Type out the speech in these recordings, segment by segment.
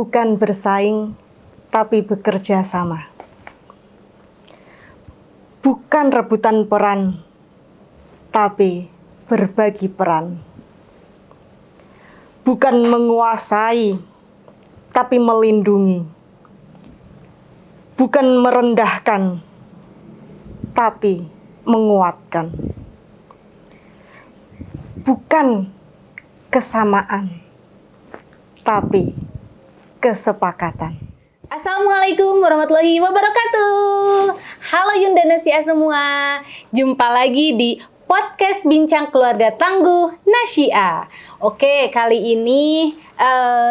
bukan bersaing, tapi bekerja sama. Bukan rebutan peran, tapi berbagi peran. Bukan menguasai, tapi melindungi. Bukan merendahkan, tapi menguatkan. Bukan kesamaan, tapi kesepakatan. Assalamualaikum warahmatullahi wabarakatuh. Halo Yunda Nasia semua. Jumpa lagi di podcast Bincang Keluarga Tangguh Nasia. Oke, kali ini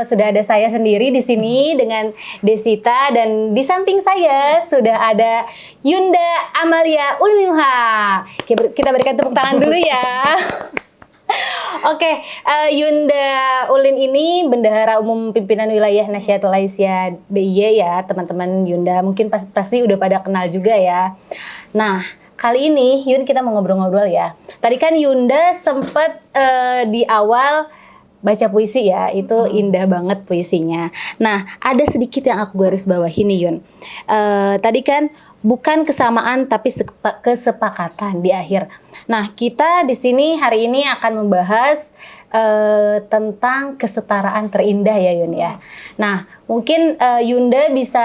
sudah ada saya sendiri di sini dengan Desita, dan di samping saya sudah ada Yunda Amalia Ulinuha. Kita berikan tepuk tangan dulu ya. Oke, Yunda Ulin ini Bendahara Umum Pimpinan Wilayah Nasyidul Aisyah DIY ya, teman-teman Yunda. Mungkin pasti udah pada kenal juga ya. Nah, kali ini Yun kita mau ngobrol-ngobrol ya. Tadi kan Yunda sempat di awal baca puisi ya, itu indah banget puisinya. Nah, ada sedikit yang aku garis bawahi nih Yun. Tadi kan bukan kesamaan tapi kesepakatan di akhir. Nah, kita di sini hari ini akan membahas tentang kesetaraan terindah ya Yun ya. Nah, mungkin Yunda bisa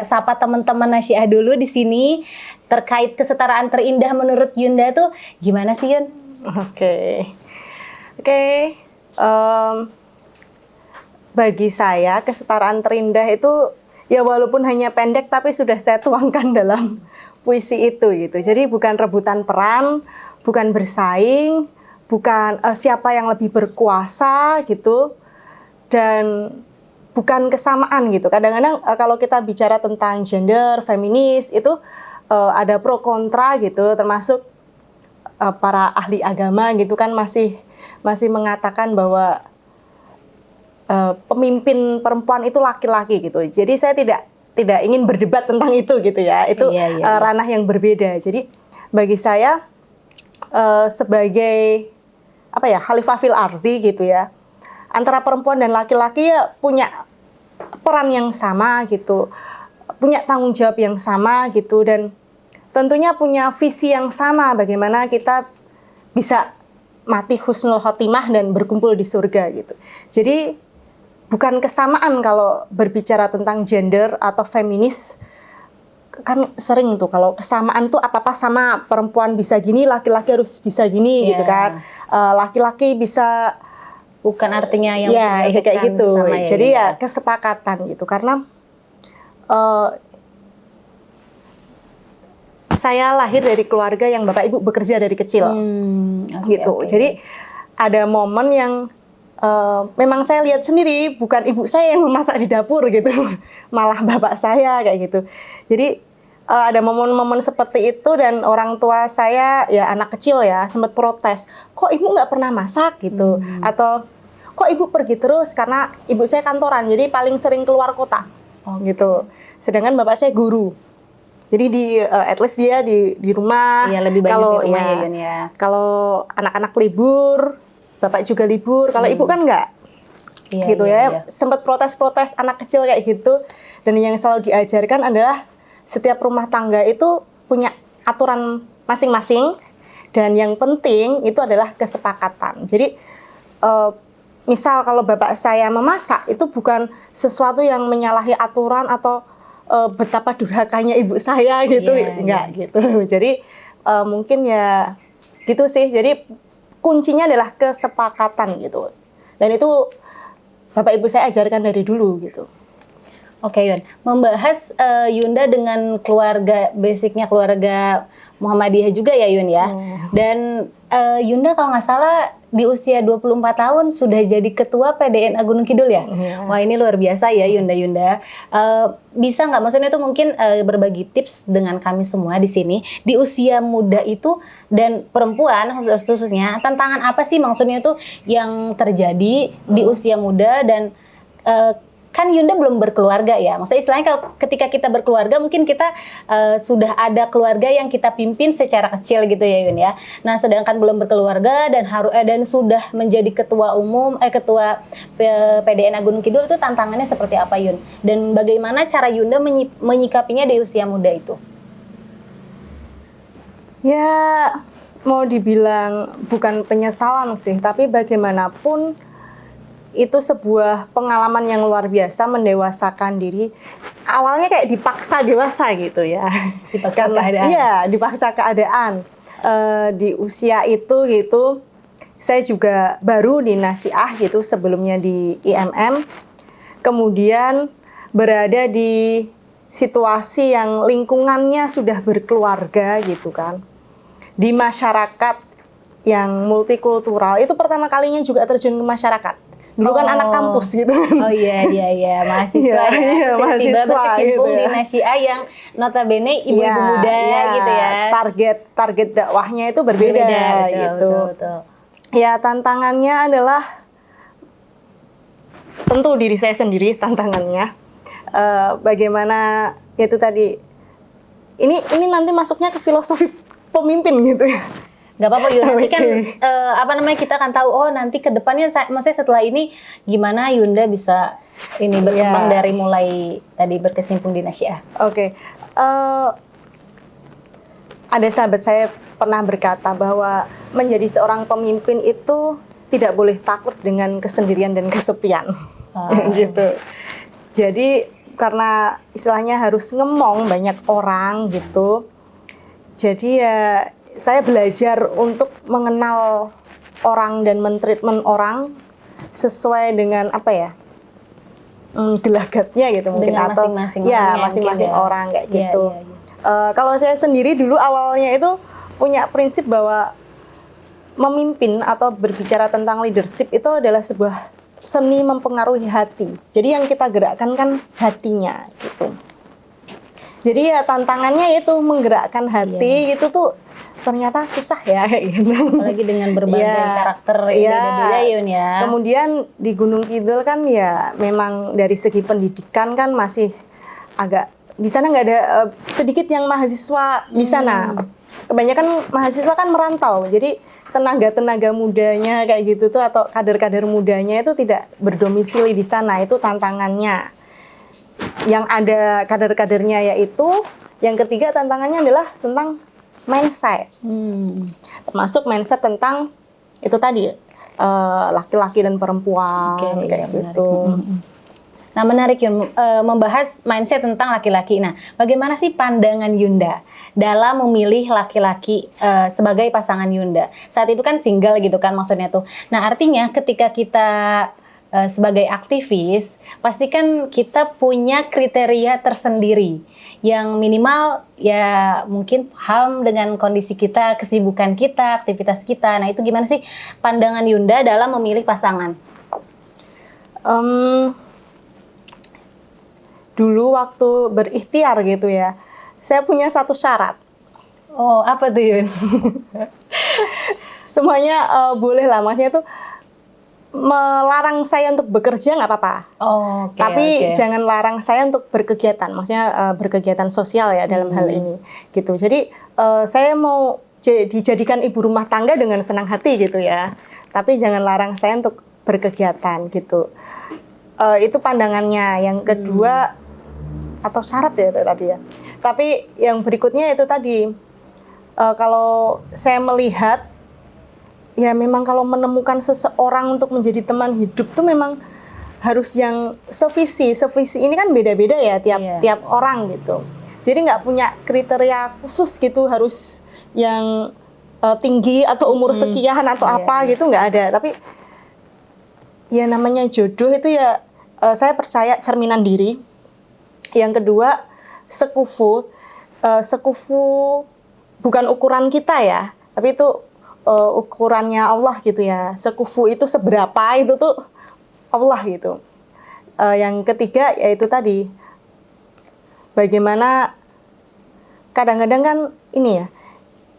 sapa teman-teman Nasyia dulu di sini terkait kesetaraan terindah menurut Yunda tuh gimana sih Yun? Oke. Bagi saya kesetaraan terindah itu ya walaupun hanya pendek tapi sudah saya tuangkan dalam puisi itu gitu. Jadi bukan rebutan peran, bukan bersaing, bukan siapa yang lebih berkuasa gitu, dan bukan kesamaan gitu. Kadang-kadang kalau kita bicara tentang gender, feminis itu ada pro kontra gitu, termasuk para ahli agama gitu kan masih mengatakan bahwa pemimpin perempuan itu laki-laki gitu. Jadi saya tidak ingin berdebat tentang itu gitu ya. Itu ranah yang berbeda. Jadi bagi saya sebagai khalifah fil ardi gitu ya, antara perempuan dan laki-laki ya punya peran yang sama gitu, punya tanggung jawab yang sama gitu, dan tentunya punya visi yang sama bagaimana kita bisa mati husnul khotimah dan berkumpul di surga gitu. Jadi bukan kesamaan kalau berbicara tentang gender atau feminis. Kan sering tuh kalau kesamaan tuh apa-apa sama, perempuan bisa gini, laki-laki harus bisa gini gitu kan. Laki-laki bisa, bukan artinya yang kayak gitu. Ya, jadi ya kesepakatan gitu, karena saya lahir dari keluarga yang bapak ibu bekerja dari kecil gitu. Jadi ada momen yang memang saya lihat sendiri, bukan ibu saya yang memasak di dapur gitu, malah bapak saya kayak gitu. Jadi ada momen-momen seperti itu, dan orang tua saya ya anak kecil ya sempat protes, kok ibu nggak pernah masak gitu, atau kok ibu pergi terus, karena ibu saya kantoran jadi paling sering keluar kota gitu. Sedangkan bapak saya guru, jadi at least dia di rumah. Iya, lebih banyak kalau di rumah ya Yun ya. Kalau anak-anak libur, bapak juga libur. Kalau ibu kan enggak. Gitu ya. Sempat protes-protes anak kecil kayak gitu. Dan yang selalu diajarkan adalah setiap rumah tangga itu punya aturan masing-masing, dan yang penting itu adalah kesepakatan. Jadi misal kalau bapak saya memasak itu bukan sesuatu yang menyalahi aturan atau betapa durhakanya ibu saya gitu, enggak gitu. Jadi mungkin ya gitu sih. Jadi kuncinya adalah kesepakatan gitu. Dan itu bapak ibu saya ajarkan dari dulu gitu. Oke Yun, membahas Yunda dengan keluarga, basicnya keluarga Muhammadiyah juga ya Yun ya. Dan Yunda kalau nggak salah di usia 24 tahun sudah jadi ketua PDN Gunung Kidul ya. Wah, ini luar biasa ya Yunda. Bisa nggak, maksudnya itu mungkin berbagi tips dengan kami semua di sini di usia muda itu, dan perempuan khususnya, tantangan apa sih maksudnya itu yang terjadi di usia muda, dan kan Yunda belum berkeluarga ya. Maksudnya istilahnya kalau ketika kita berkeluarga mungkin kita sudah ada keluarga yang kita pimpin secara kecil gitu ya Yun ya. Nah, sedangkan belum berkeluarga dan sudah menjadi ketua PDNA Gunung Kidul, itu tantangannya seperti apa Yun? Dan bagaimana cara Yunda menyikapinya di usia muda itu? Ya, mau dibilang bukan penyesalan sih, tapi bagaimanapun itu sebuah pengalaman yang luar biasa, mendewasakan diri. Awalnya kayak dipaksa dewasa gitu ya. Dipaksa keadaan. Iya, dipaksa keadaan. Di usia itu gitu, saya juga baru di Nasiah gitu, sebelumnya di IMM. Kemudian berada di situasi yang lingkungannya sudah berkeluarga gitu kan. Di masyarakat yang multikultural, itu pertama kalinya juga terjun ke masyarakat. Dulu kan anak kampus gitu kan. Oh iya, mahasiswa ya. Tiba-tiba berkecimpung gitu di Nasiah yang notabene ibu-ibu muda gitu ya. Target dakwahnya itu berbeda gitu. Betul. Ya, tantangannya adalah tentu diri saya sendiri tantangannya. Bagaimana itu tadi. Ini nanti masuknya ke filosofi pemimpin gitu ya. Gak apa-apa Yun, nanti kan kita akan tahu, oh nanti ke depannya, maksudnya setelah ini gimana Yunda bisa ini berkembang dari mulai tadi berkecimpung di Nasiah. Oke. Ada sahabat saya pernah berkata bahwa menjadi seorang pemimpin itu tidak boleh takut dengan kesendirian dan kesepian. Gitu. Jadi karena istilahnya harus ngemong banyak orang gitu. Jadi ya saya belajar untuk mengenal orang dan mentreatment orang sesuai dengan apa ya, gelagatnya gitu mungkin, dengan atau masing-masing orang kayak gitu. Kalau saya sendiri dulu awalnya itu punya prinsip bahwa memimpin atau berbicara tentang leadership itu adalah sebuah seni mempengaruhi hati. Jadi yang kita gerakkan kan hatinya gitu. Jadi ya tantangannya itu menggerakkan hati itu tuh ternyata susah ya gitu. Apalagi dengan berbagai karakter beda-beda Yun ya. Kemudian di Gunung Kidul kan ya memang dari segi pendidikan kan masih agak, di sana nggak ada sedikit yang mahasiswa di sana. Kebanyakan mahasiswa kan merantau. Jadi tenaga mudanya kayak gitu tuh atau kader-kader mudanya itu tidak berdomisili di sana, itu tantangannya. Yang ada kader-kadernya yaitu, yang ketiga tantangannya adalah tentang mindset. Termasuk mindset tentang itu tadi laki-laki dan perempuan kayak gitu. Nah, menarik Yun, membahas mindset tentang laki-laki. Nah, bagaimana sih pandangan Yunda dalam memilih laki-laki sebagai pasangan Yunda? Saat itu kan single gitu kan maksudnya tuh. Nah, artinya ketika kita sebagai aktivis, pasti kan kita punya kriteria tersendiri yang minimal ya mungkin paham dengan kondisi kita, kesibukan kita, aktivitas kita. Nah, itu gimana sih pandangan Yunda dalam memilih pasangan? Dulu waktu berikhtiar gitu ya, saya punya satu syarat. Oh, apa tuh Yun? Semuanya boleh lah, maksudnya tuh melarang saya untuk bekerja nggak apa-apa. Tapi jangan larang saya untuk berkegiatan, maksudnya berkegiatan sosial ya dalam hal ini gitu. Jadi saya mau dijadikan ibu rumah tangga dengan senang hati gitu ya. Tapi jangan larang saya untuk berkegiatan gitu. Itu pandangannya. Yang kedua atau syarat ya itu tadi ya. Tapi yang berikutnya itu tadi, kalau saya melihat ya memang kalau menemukan seseorang untuk menjadi teman hidup tuh memang harus yang sevisi ini kan beda-beda ya tiap orang gitu. Jadi nggak punya kriteria khusus gitu harus yang tinggi atau umur sekian atau apa gitu, nggak ada. Tapi ya namanya jodoh itu ya saya percaya cerminan diri. Yang kedua sekufu bukan ukuran kita ya, tapi itu ukurannya Allah gitu ya. Sekufu itu seberapa itu tuh Allah gitu. Yang ketiga yaitu tadi, bagaimana kadang-kadang kan ini ya,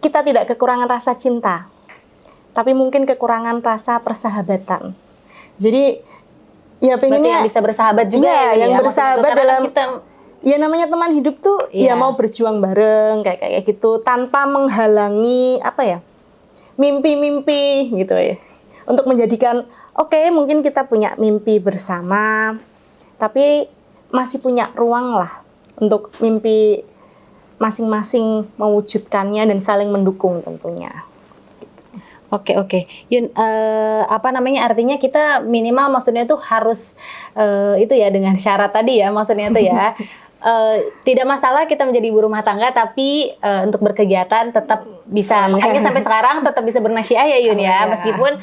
kita tidak kekurangan rasa cinta, tapi mungkin kekurangan rasa persahabatan. Jadi ya Berarti pengennya yang bisa bersahabat juga iya, ya, Yun, yang ya? Maksudnya bersahabat tuh, karena kan dalam kita ya namanya teman hidup tuh Iya. ya mau berjuang bareng kayak gitu tanpa menghalangi apa ya mimpi-mimpi gitu ya. Untuk menjadikan oke, mungkin kita punya mimpi bersama tapi masih punya ruang lah untuk mimpi masing-masing mewujudkannya dan saling mendukung tentunya. Oke. Yun, apa namanya, artinya kita minimal maksudnya tuh harus itu ya dengan syarat tadi ya, maksudnya tuh ya tidak masalah kita menjadi ibu rumah tangga tapi untuk berkegiatan tetap bisa, makanya sampai sekarang tetap bisa bernasiah ya Yun ya, meskipun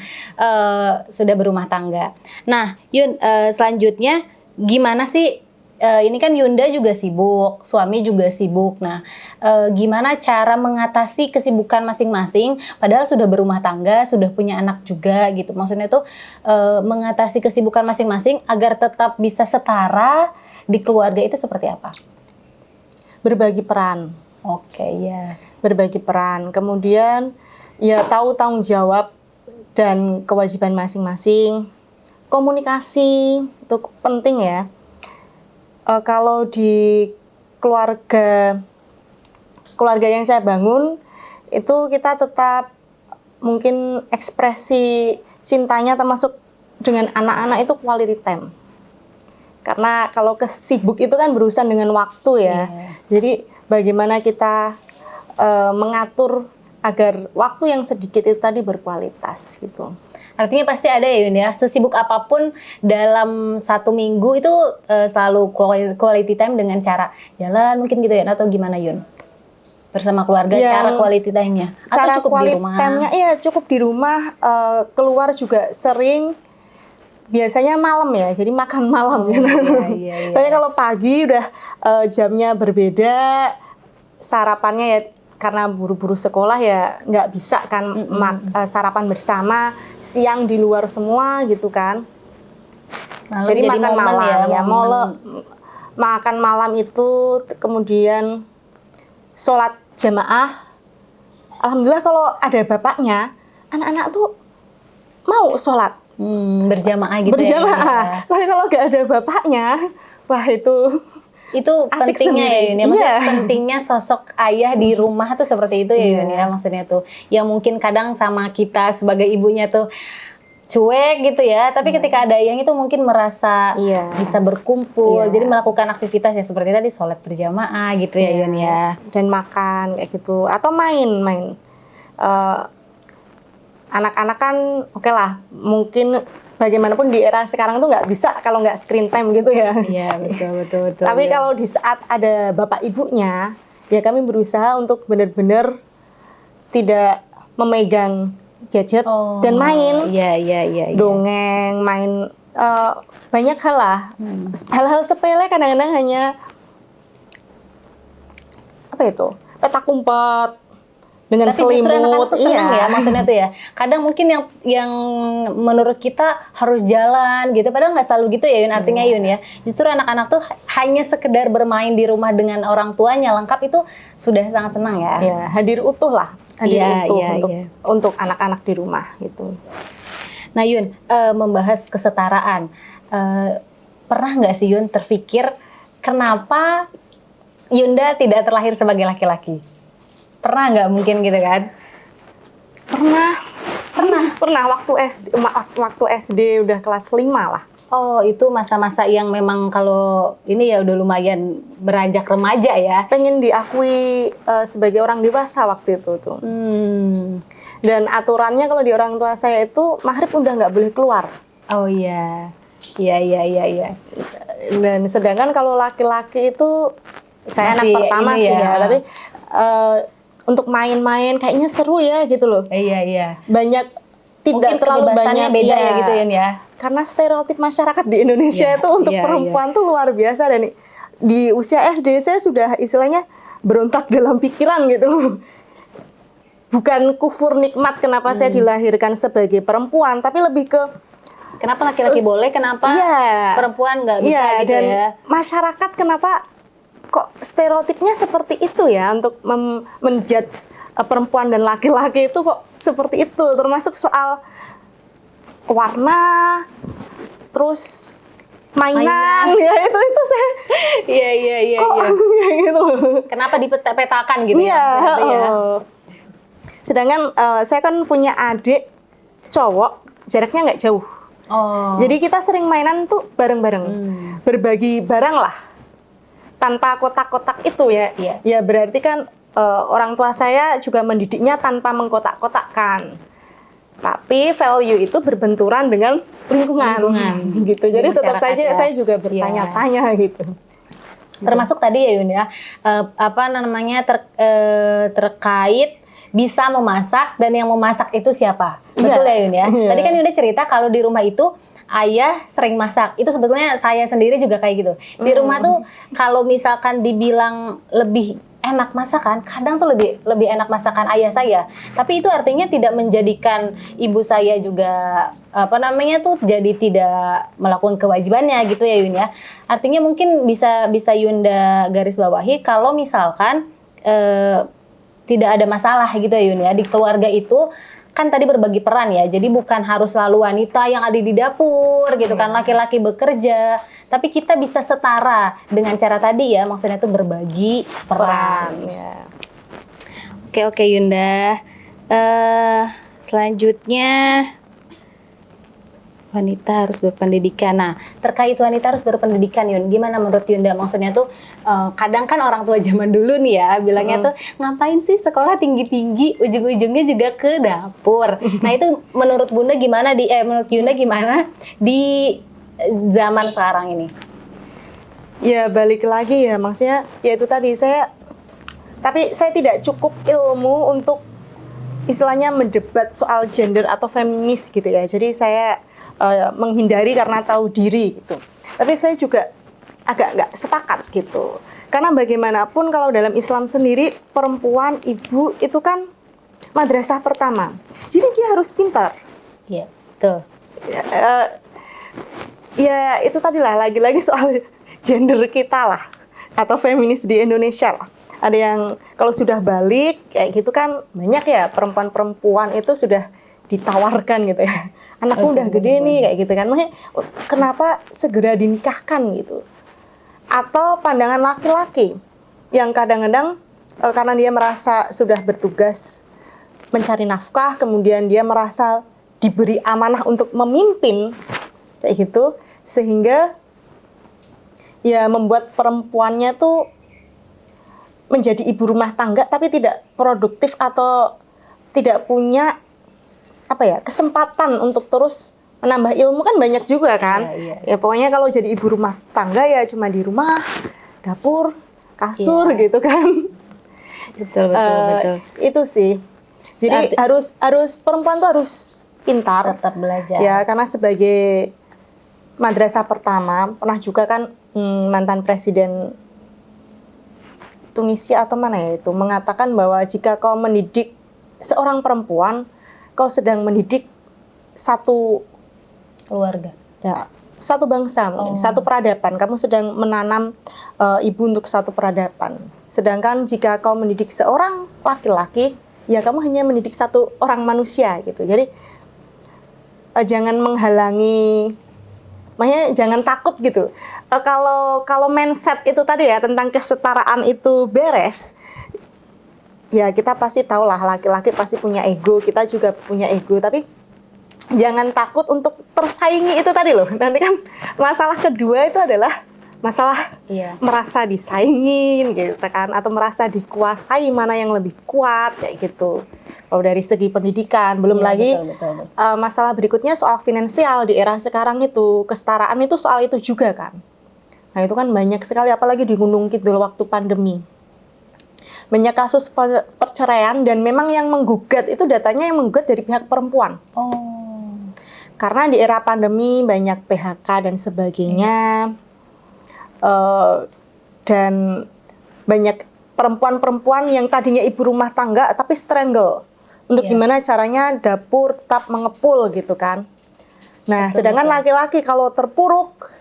sudah berumah tangga. Nah Yun, selanjutnya gimana sih? Ini kan Yunda juga sibuk, suami juga sibuk. Nah, gimana cara mengatasi kesibukan masing-masing? Padahal sudah berumah tangga, sudah punya anak juga gitu. Maksudnya tuh mengatasi kesibukan masing-masing agar tetap bisa setara di keluarga itu seperti apa? Berbagi peran. Oke, ya. Berbagi peran. Kemudian ya tahu tanggung jawab dan kewajiban masing-masing. Komunikasi itu penting ya. Kalau di keluarga yang saya bangun itu kita tetap mungkin ekspresi cintanya termasuk dengan anak-anak itu quality time. Karena kalau kesibuk itu kan berurusan dengan waktu ya. Jadi bagaimana kita mengatur agar waktu yang sedikit itu tadi berkualitas gitu. Artinya pasti ada ya Yun ya, sesibuk apapun dalam 1 minggu itu selalu quality time dengan cara jalan mungkin gitu ya, atau gimana Yun? Bersama keluarga, cara quality time-nya? Atau Cara cukup di rumah? time-nya iya cukup di rumah, keluar juga sering, biasanya malam ya, jadi makan malam gitu. Iya. Tapi kalau pagi udah jamnya berbeda, sarapannya ya karena buru-buru sekolah ya nggak bisa kan sarapan bersama, siang di luar semua gitu kan. Jadi makan malam ya, makan malam itu kemudian sholat jamaah. Alhamdulillah kalau ada bapaknya, anak-anak tuh mau sholat berjamaah gitu ya. Tapi kalau nggak ada bapaknya, wah itu pentingnya ya Yun ya, maksudnya pentingnya sosok ayah di rumah tuh seperti itu ya Yun ya, maksudnya tuh yang mungkin kadang sama kita sebagai ibunya tuh cuek gitu ya, tapi ketika ada ayah itu mungkin merasa bisa berkumpul, jadi melakukan aktivitas ya seperti tadi sholat berjamaah gitu ya Yun ya, dan makan kayak gitu atau main anak-anak kan oke lah, mungkin bagaimanapun di era sekarang tuh nggak bisa kalau nggak screen time gitu ya. Iya betul. Tapi kalau di saat ada bapak ibunya, ya kami berusaha untuk benar-benar tidak memegang gadget dan main. Iya. Dongeng, main banyak hal lah. Hal-hal sepele kadang-kadang hanya apa itu? Petak umpet. Dengan tapi justru anak-anak tuh seneng ya, maksudnya tuh ya. Kadang mungkin yang menurut kita harus jalan gitu, padahal nggak selalu gitu ya Yun, artinya Yun ya. Justru anak-anak tuh hanya sekedar bermain di rumah dengan orang tuanya lengkap itu sudah sangat senang ya. Ya, hadir utuh lah, untuk anak-anak di rumah gitu. Nah Yun, membahas kesetaraan, pernah nggak sih Yun terpikir kenapa Yunda tidak terlahir sebagai laki-laki? Pernah nggak mungkin gitu kan? Pernah waktu SD udah kelas 5 lah. Oh, itu masa-masa yang memang kalau ini ya udah lumayan beranjak remaja ya. Pengen diakui sebagai orang dewasa waktu itu tuh. Dan aturannya kalau di orang tua saya itu maghrib udah nggak boleh keluar. Oh iya. Dan sedangkan kalau laki-laki itu saya masih anak pertama sih ya, tapi untuk main-main kayaknya seru ya gitu loh. Iya. Banyak mungkin tidak terlalu banyak beda ya gitu ya. Karena stereotip masyarakat di Indonesia itu untuk perempuan tuh luar biasa, dan di usia SD saya sudah istilahnya berontak dalam pikiran gitu. Bukan kufur nikmat kenapa saya dilahirkan sebagai perempuan, tapi lebih ke kenapa laki-laki boleh, kenapa perempuan nggak bisa gitu dan ya. Masyarakat kenapa kok stereotipnya seperti itu ya untuk menjudge perempuan dan laki-laki itu kok seperti itu, termasuk soal warna, terus mainan. Ya itu saya Iya. kayak gitu. Kenapa dipetakan gitu Iya. ya? Sedangkan saya kan punya adik cowok, jaraknya nggak jauh. Oh. Jadi kita sering mainan tuh bareng-bareng, berbagi barang lah, tanpa kotak-kotak itu ya. Iya. Ya berarti kan orang tua saya juga mendidiknya tanpa mengkotak-kotakkan. Tapi value itu berbenturan dengan lingkungan. Gitu. Jadi tetap saja ya. saya juga bertanya-tanya gitu. Termasuk tadi ya Yun ya, terkait bisa memasak dan yang memasak itu siapa? Betul ya Yun ya. Tadi kan Yunda cerita kalau di rumah itu ayah sering masak. Itu sebetulnya saya sendiri juga kayak gitu. Di rumah tuh kalau misalkan dibilang lebih enak masakan, kadang tuh lebih enak masakan ayah saya. Tapi itu artinya tidak menjadikan ibu saya juga jadi tidak melakukan kewajibannya gitu ya Yun ya. Artinya mungkin bisa Yunda garis bawahi kalau misalkan tidak ada masalah gitu ya Yun ya, di keluarga itu kan tadi berbagi peran ya, jadi bukan harus selalu wanita yang ada di dapur gitu kan, laki-laki bekerja, tapi kita bisa setara dengan cara tadi ya, maksudnya itu berbagi peran. Ya. Oke Yunda, selanjutnya wanita harus berpendidikan. Nah, terkait wanita harus berpendidikan, Yun, gimana menurut Yunda? Maksudnya tuh kadang kan orang tua zaman dulu nih ya bilangnya tuh ngapain sih sekolah tinggi-tinggi, ujung-ujungnya juga ke dapur. Nah itu menurut Bunda gimana menurut Yunda gimana di zaman sekarang ini? Ya balik lagi ya, maksudnya ya itu tadi tapi saya tidak cukup ilmu untuk istilahnya mendebat soal gender atau feminis gitu ya. Jadi saya menghindari karena tahu diri gitu. Tapi saya juga agak nggak sepakat gitu. Karena bagaimanapun kalau dalam Islam sendiri perempuan, ibu itu kan madrasah pertama. Jadi dia harus pintar. Iya, betul. Ya itu tadi lah, lagi-lagi soal gender kita lah. Atau feminis di Indonesia lah. Ada yang kalau sudah balik kayak gitu kan banyak ya perempuan-perempuan itu sudah ditawarkan gitu ya. Anakku udah gede nih kayak gitu kan. Makanya kenapa segera dinikahkan gitu. Atau pandangan laki-laki yang kadang-kadang karena dia merasa sudah bertugas mencari nafkah, kemudian dia merasa diberi amanah untuk memimpin kayak gitu, sehingga ya membuat perempuannya tuh menjadi ibu rumah tangga tapi tidak produktif atau tidak punya kesempatan untuk terus menambah ilmu kan banyak juga kan. Ya pokoknya kalau jadi ibu rumah tangga ya cuma di rumah, dapur, kasur gitu kan. Betul. Itu sih. Jadi harus perempuan tuh harus pintar, tetap belajar. Ya karena sebagai madrasah pertama, pernah juga kan mantan presiden Tunisia atau mana ya itu mengatakan bahwa jika kau mendidik seorang perempuan, kau sedang mendidik satu keluarga, ya, satu bangsa, satu peradaban. Kamu sedang menanam ibu untuk satu peradaban. Sedangkan jika kau mendidik seorang laki-laki, ya kamu hanya mendidik satu orang manusia gitu. Jadi jangan menghalangi, makanya jangan takut gitu. Kalau mindset itu tadi ya tentang kesetaraan itu beres. Ya kita pasti tahu lah laki-laki pasti punya ego, kita juga punya ego, tapi jangan takut untuk tersaingi itu tadi loh. Nanti kan masalah kedua itu adalah masalah merasa disaingin gitu kan, atau merasa dikuasai mana yang lebih kuat kayak gitu. Kalau dari segi pendidikan, belum lagi betul. Masalah berikutnya soal finansial di era sekarang itu, kesetaraan itu soal itu juga kan. Nah itu kan banyak sekali, apalagi di Gunung Kidul waktu pandemi. Banyak kasus perceraian dan memang yang menggugat itu datanya yang menggugat dari pihak perempuan. Karena di era pandemi banyak PHK dan sebagainya, dan banyak perempuan-perempuan yang tadinya ibu rumah tangga tapi strangle untuk gimana caranya dapur tetap mengepul gitu kan. Nah, sedangkan laki-laki kalau terpuruk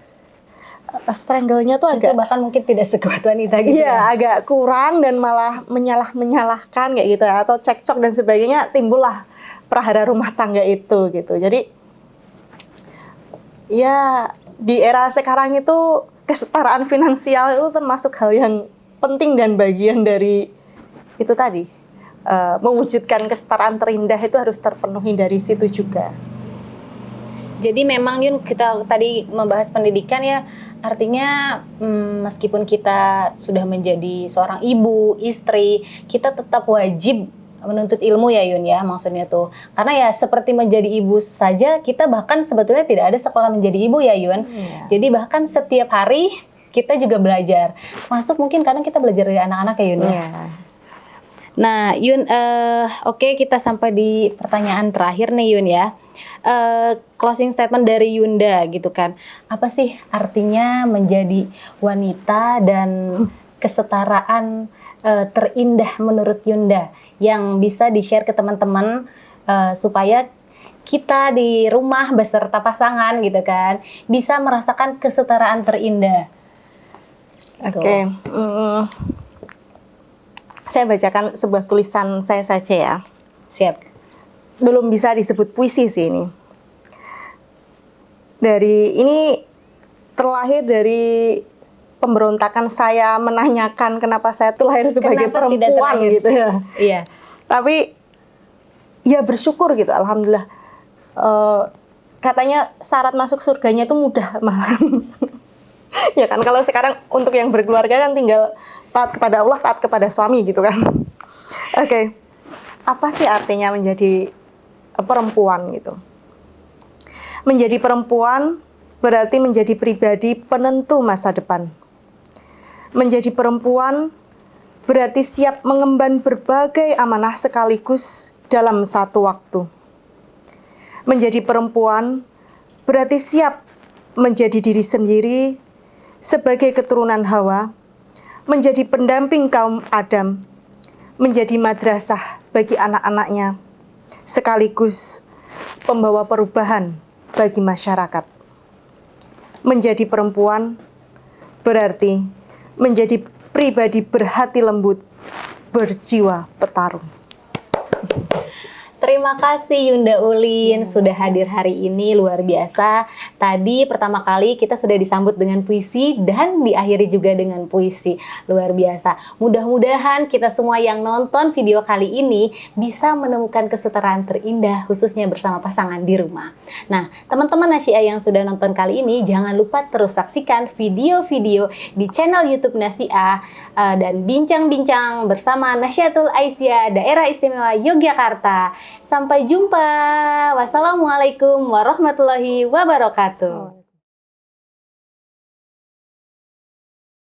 strangle-nya tuh agak bahkan mungkin tidak sekuat wanita gitu. Iya, agak kurang dan malah menyalahkan kayak gitu ya, atau cekcok dan sebagainya, timbullah prahara rumah tangga itu gitu. Jadi ya di era sekarang itu kesetaraan finansial itu termasuk hal yang penting dan bagian dari itu tadi. Mewujudkan kesetaraan terindah itu harus terpenuhi dari situ juga. Jadi memang Yun, kita tadi membahas pendidikan ya, artinya meskipun kita sudah menjadi seorang ibu, istri, kita tetap wajib menuntut ilmu ya Yun ya, maksudnya tuh. Karena ya seperti menjadi ibu saja, kita bahkan sebetulnya tidak ada sekolah menjadi ibu ya Yun. Jadi bahkan setiap hari kita juga belajar. Masuk mungkin kadang kita belajar dari anak-anak ya Yun ya. Nah Yun, oke, kita sampai di pertanyaan terakhir nih Yun ya. Closing statement dari Yunda gitu kan. Apa sih artinya menjadi wanita dan kesetaraan terindah menurut Yunda yang bisa di-share ke teman-teman supaya kita di rumah beserta pasangan gitu kan bisa merasakan kesetaraan terindah. Oke. Saya bacakan sebuah tulisan saya saja ya. Siap. Belum bisa disebut puisi sih ini. Ini terlahir dari pemberontakan saya menanyakan kenapa saya terlahir sebagai perempuan gitu ya. Iya. Tapi ya bersyukur gitu, alhamdulillah. Katanya syarat masuk surganya itu mudah malah. Ya kan, kalau sekarang untuk yang berkeluarga kan tinggal taat kepada Allah, taat kepada suami gitu kan. Oke. Apa sih artinya menjadi perempuan gitu? Menjadi perempuan berarti menjadi pribadi penentu masa depan. Menjadi perempuan berarti siap mengemban berbagai amanah sekaligus dalam satu waktu. Menjadi perempuan berarti siap menjadi diri sendiri sebagai keturunan Hawa, menjadi pendamping kaum Adam, menjadi madrasah bagi anak-anaknya, sekaligus pembawa perubahan bagi masyarakat. Menjadi perempuan berarti menjadi pribadi berhati lembut, berjiwa petarung. Terima kasih Yunda Ulin sudah hadir hari ini, luar biasa. Tadi pertama kali kita sudah disambut dengan puisi dan diakhiri juga dengan puisi. Luar biasa. Mudah-mudahan kita semua yang nonton video kali ini bisa menemukan kesetaraan terindah khususnya bersama pasangan di rumah. Nah, teman-teman Nasyia yang sudah nonton kali ini jangan lupa terus saksikan video-video di channel YouTube Nasyia dan bincang-bincang bersama Nasyiatul Aisyah Daerah Istimewa Yogyakarta. Sampai jumpa. Wassalamualaikum warahmatullahi wabarakatuh.